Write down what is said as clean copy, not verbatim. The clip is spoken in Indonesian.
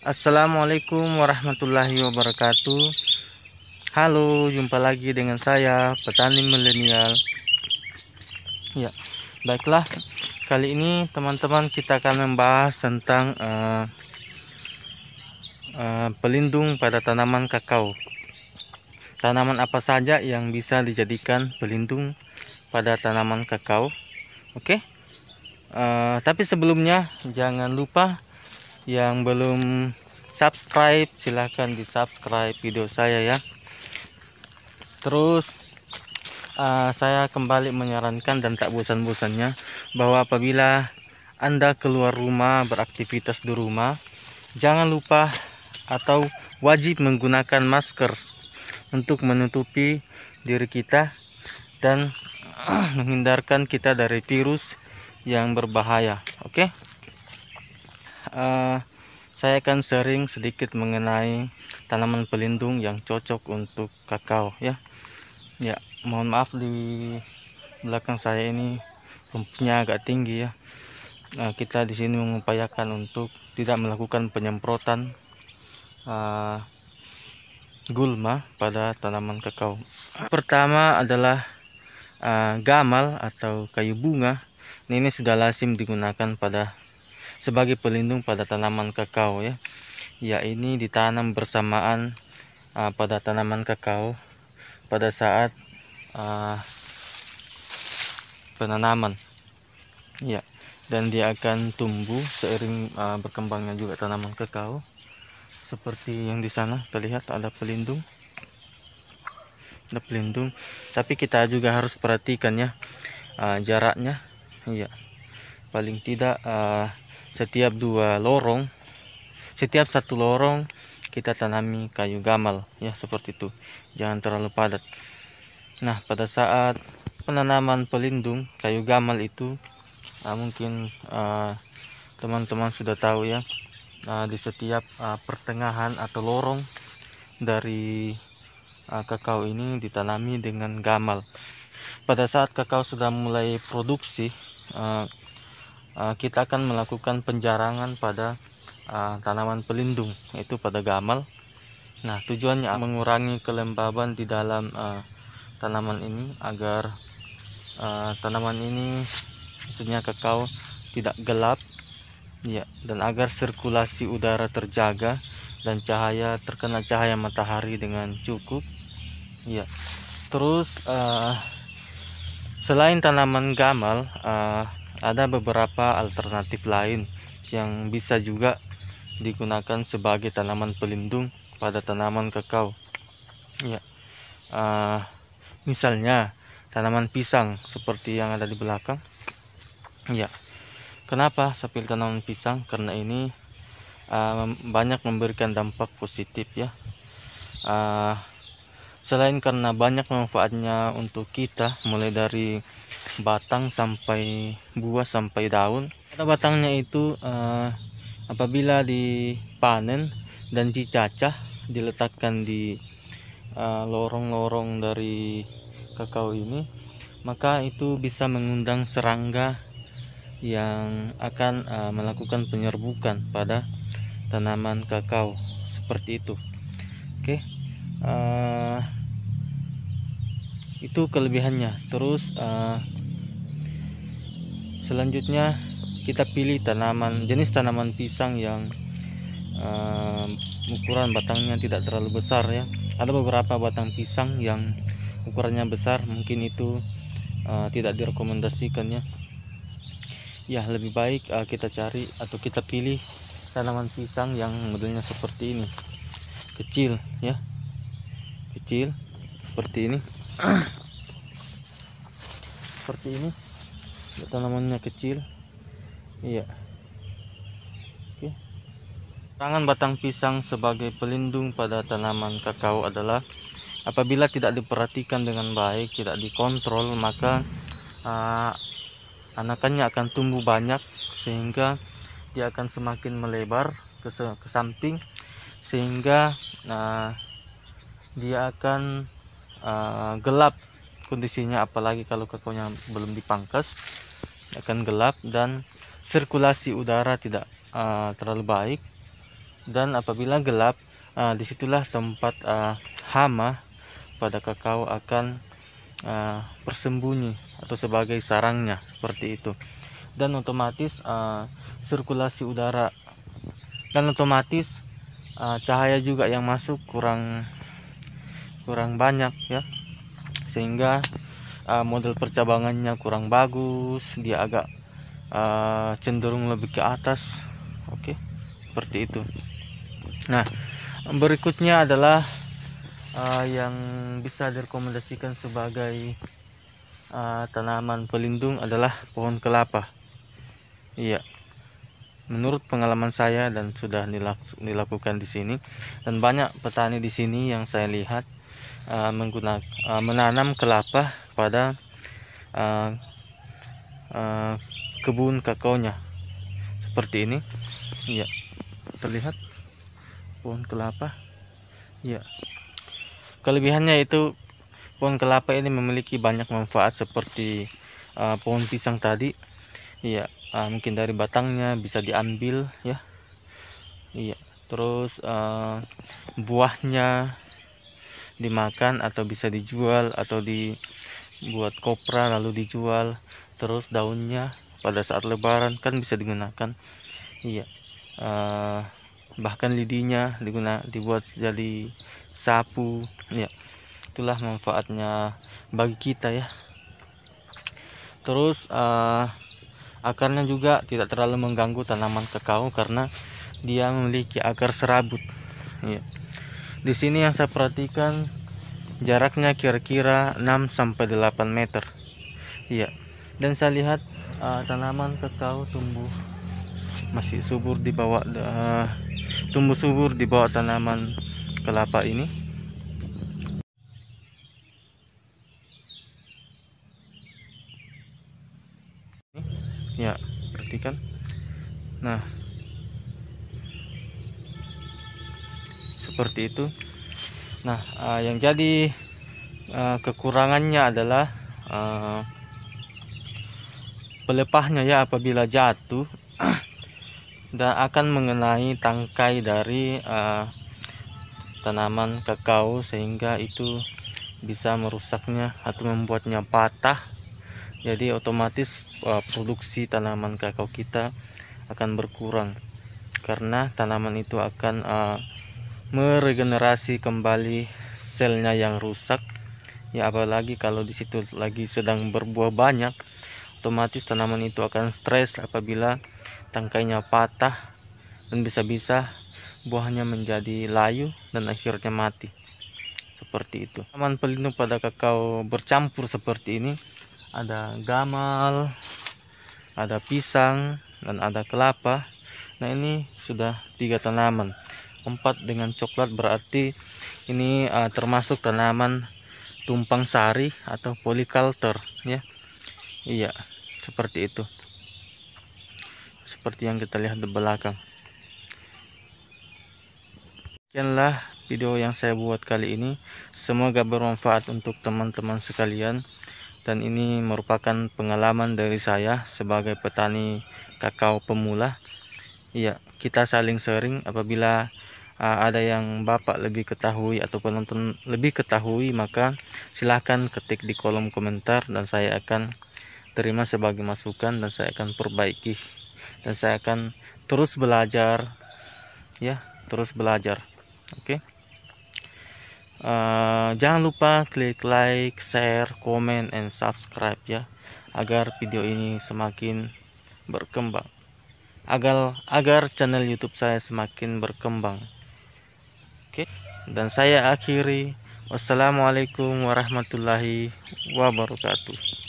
Assalamualaikum warahmatullahi wabarakatuh. Halo, jumpa lagi dengan saya, petani milenial. Ya, baiklah. Kali ini teman-teman kita akan membahas tentang pelindung pada tanaman kakao. Tanaman apa saja yang bisa dijadikan pelindung pada tanaman kakao? Oke. Tapi sebelumnya jangan lupa yang belum subscribe, silahkan di subscribe video saya ya. Terus saya kembali menyarankan dan tak bosan-bosannya bahwa apabila Anda keluar rumah beraktivitas di rumah, jangan lupa atau wajib menggunakan masker untuk menutupi diri kita dan menghindarkan kita dari virus yang berbahaya. Oke. Saya akan sharing sedikit mengenai tanaman pelindung yang cocok untuk kakao ya. Ya, mohon maaf di belakang saya ini rumputnya agak tinggi ya. Kita di sini mengupayakan untuk tidak melakukan penyemprotan gulma pada tanaman kakao. Pertama adalah gamal atau kayu bunga. Ini sudah lazim digunakan sebagai pelindung pada tanaman kakao ya. Ya, ini ditanam bersamaan pada tanaman kakao pada saat penanaman ya, dan dia akan tumbuh seiring berkembangnya juga tanaman kakao. Seperti yang di sana terlihat ada pelindung, tapi kita juga harus perhatikan ya jaraknya ya, paling tidak setiap satu lorong kita tanami kayu gamal ya, seperti itu, jangan terlalu padat. Nah, pada saat penanaman pelindung kayu gamal itu mungkin teman-teman sudah tahu ya, di setiap pertengahan atau lorong dari kakao ini ditanami dengan gamal. Pada saat kakao sudah mulai produksi, kita akan melakukan penjarangan pada tanaman pelindung, yaitu pada gamal. Nah, tujuannya mengurangi kelembaban di dalam tanaman ini agar tanaman ini, maksudnya kakao, tidak gelap ya, dan agar sirkulasi udara terjaga dan terkena cahaya matahari dengan cukup ya. Terus selain tanaman gamal, ada beberapa alternatif lain yang bisa juga digunakan sebagai tanaman pelindung pada tanaman kakao ya. Misalnya tanaman pisang seperti yang ada di belakang ya. Kenapa saya pilih tanaman pisang? Karena ini banyak memberikan dampak positif ya. Selain karena banyak manfaatnya untuk kita, mulai dari batang sampai buah sampai daun. Pada batangnya itu apabila dipanen dan dicacah, diletakkan di lorong-lorong dari kakao ini, maka itu bisa mengundang serangga yang akan melakukan penyerbukan pada tanaman kakao, seperti itu. Oke. Itu kelebihannya. Terus selanjutnya kita pilih jenis tanaman pisang yang ukuran batangnya tidak terlalu besar ya. Ada beberapa batang pisang yang ukurannya besar, mungkin itu tidak direkomendasikan ya. Ya, lebih baik kita cari atau kita pilih tanaman pisang yang modelnya seperti ini, kecil ya, kecil seperti ini. Seperti ini, tanamannya kecil iya. Oke. Tangan batang pisang sebagai pelindung pada tanaman kakao adalah apabila tidak diperhatikan dengan baik, tidak dikontrol, maka anakannya akan tumbuh banyak sehingga dia akan semakin melebar ke samping, sehingga dia akan gelap kondisinya, apalagi kalau kakaonya belum dipangkas, akan gelap dan sirkulasi udara tidak terlalu baik Dan apabila gelap, disitulah tempat hama pada kakao akan bersembunyi atau sebagai sarangnya, seperti itu. Dan otomatis sirkulasi udara dan otomatis cahaya juga yang masuk kurang banyak ya, sehingga model percabangannya kurang bagus, dia agak cenderung lebih ke atas. Oke, seperti itu. Nah, berikutnya adalah yang bisa direkomendasikan sebagai tanaman pelindung adalah pohon kelapa. Iya, menurut pengalaman saya dan sudah dilakukan di sini, dan banyak petani di sini yang saya lihat menanam kelapa pada kebun kakaonya seperti ini. Iya, terlihat pohon kelapa. Iya, kelebihannya itu pohon kelapa ini memiliki banyak manfaat seperti pohon pisang tadi. Iya, mungkin dari batangnya bisa diambil ya. Iya, terus buahnya dimakan atau bisa dijual atau dibuat kopra lalu dijual. Terus daunnya pada saat lebaran kan bisa digunakan. Iya, bahkan lidinya dibuat jadi sapu. Ya, itulah manfaatnya bagi kita ya. Terus akarnya juga tidak terlalu mengganggu tanaman kakao karena dia memiliki akar serabut. Ya. Di sini yang saya perhatikan jaraknya kira-kira 6-8 meter. Iya. Dan saya lihat tanaman kakao masih subur di bawah tumbuh subur di bawah tanaman kelapa ini. Ya, perhatikan. Nah, seperti itu. Nah, yang jadi kekurangannya adalah pelepahnya ya, apabila jatuh dan akan mengenai tangkai dari tanaman kakao, sehingga itu bisa merusaknya atau membuatnya patah. Jadi otomatis produksi tanaman kakao kita akan berkurang karena tanaman itu akan meregenerasi kembali selnya yang rusak ya. Apalagi kalau di situ lagi sedang berbuah banyak, otomatis tanaman itu akan stres apabila tangkainya patah dan bisa-bisa buahnya menjadi layu dan akhirnya mati. Seperti itu. Tanaman pelindung pada kakao bercampur seperti ini, ada gamal, ada pisang, dan ada kelapa. Nah, ini sudah 3 tanaman. 4 dengan coklat berarti ini termasuk tanaman tumpang sari atau polyculture ya. Iya, seperti itu. Seperti yang kita lihat di belakang. Sekianlah video yang saya buat kali ini. Semoga bermanfaat untuk teman-teman sekalian. Dan ini merupakan pengalaman dari saya sebagai petani kakao pemula. Iya, kita saling sharing. Apabila ada yang Bapak lebih ketahui atau penonton lebih ketahui, maka silahkan ketik di kolom komentar dan saya akan terima sebagai masukan dan saya akan perbaiki. Dan saya akan terus belajar ya, terus belajar. Oke. Jangan lupa klik like, share, comment, and subscribe ya, agar video ini semakin berkembang, agar channel YouTube saya semakin berkembang. Oke, dan saya akhiri. Wassalamualaikum warahmatullahi wabarakatuh.